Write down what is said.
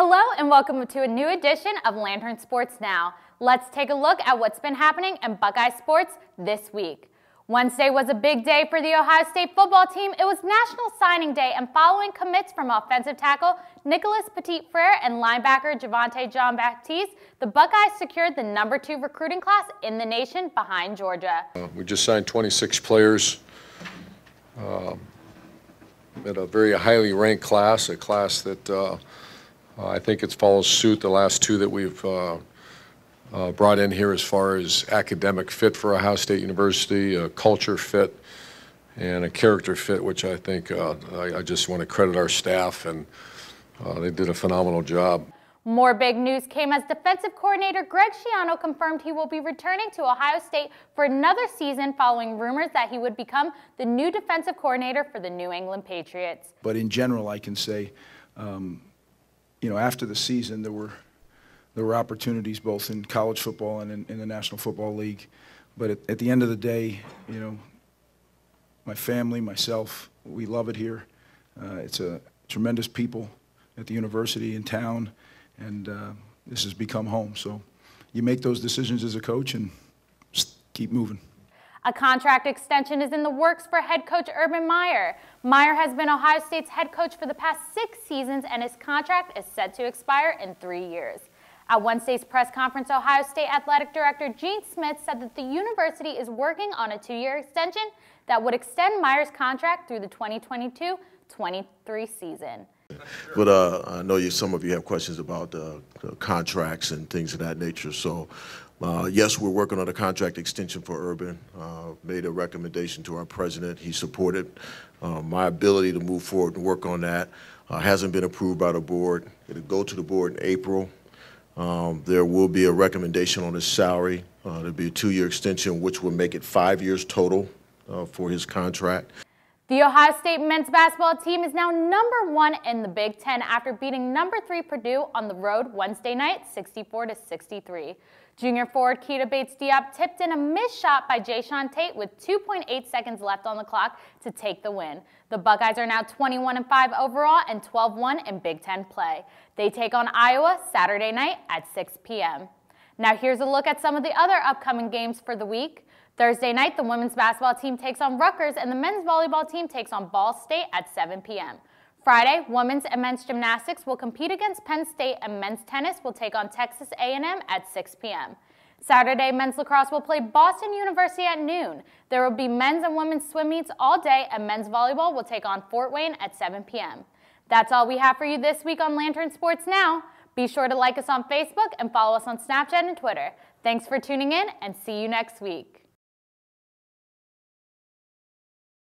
Hello and welcome to a new edition of Lantern Sports Now. Let's take a look at what's been happening in Buckeye sports this week. Wednesday was a big day for the Ohio State football team. It was National Signing Day, and following commits from offensive tackle Nicholas Petit-Frere and linebacker Javonte Jean-Baptiste, the Buckeyes secured the #2 recruiting class in the nation behind Georgia. We just signed 26 players at a very highly ranked class, a class that I think it follows suit the last two that we've brought in here as far as academic fit for Ohio State University, a culture fit, and a character fit, which I think I just want to credit our staff, and they did a phenomenal job. More big news came as defensive coordinator Greg Schiano confirmed he will be returning to Ohio State for another season following rumors that he would become the new defensive coordinator for the New England Patriots. But in general, I can say, after the season, there were opportunities both in college football and in the National Football League. But at the end of the day, my family, myself, we love it here. It's a tremendous people at the university in town, and this has become home. So you make those decisions as a coach and just keep moving. A contract extension is in the works for head coach Urban Meyer. Meyer has been Ohio State's head coach for the past 6 seasons, and his contract is set to expire in 3 years. At Wednesday's press conference, Ohio State Athletic Director Gene Smith said that the university is working on a 2-year extension that would extend Meyer's contract through the 2022-23 season. But I know some of you have questions about contracts and things of that nature. So, yes, we're working on a contract extension for Urban. Made a recommendation to our president. He supported my ability to move forward and work on that. Hasn't been approved by the board. It'll go to the board in April. There will be a recommendation on his salary. There'll be a 2-year extension, which will make it 5 years total for his contract. The Ohio State men's basketball team is now #1 in the Big Ten after beating #3 Purdue on the road Wednesday night, 64-63. Junior forward Keita Bates-Diop tipped in a missed shot by Jayshawn Tate with 2.8 seconds left on the clock to take the win. The Buckeyes are now 21-5 overall and 12-1 in Big Ten play. They take on Iowa Saturday night at 6 p.m. Now here's a look at some of the other upcoming games for the week. Thursday night, the women's basketball team takes on Rutgers, and the men's volleyball team takes on Ball State at 7 p.m. Friday, women's and men's gymnastics will compete against Penn State, and men's tennis will take on Texas A&M at 6 p.m. Saturday, men's lacrosse will play Boston University at noon. There will be men's and women's swim meets all day, and men's volleyball will take on Fort Wayne at 7 p.m. That's all we have for you this week on Lantern Sports Now. Be sure to like us on Facebook and follow us on Snapchat and Twitter. Thanks for tuning in, and see you next week.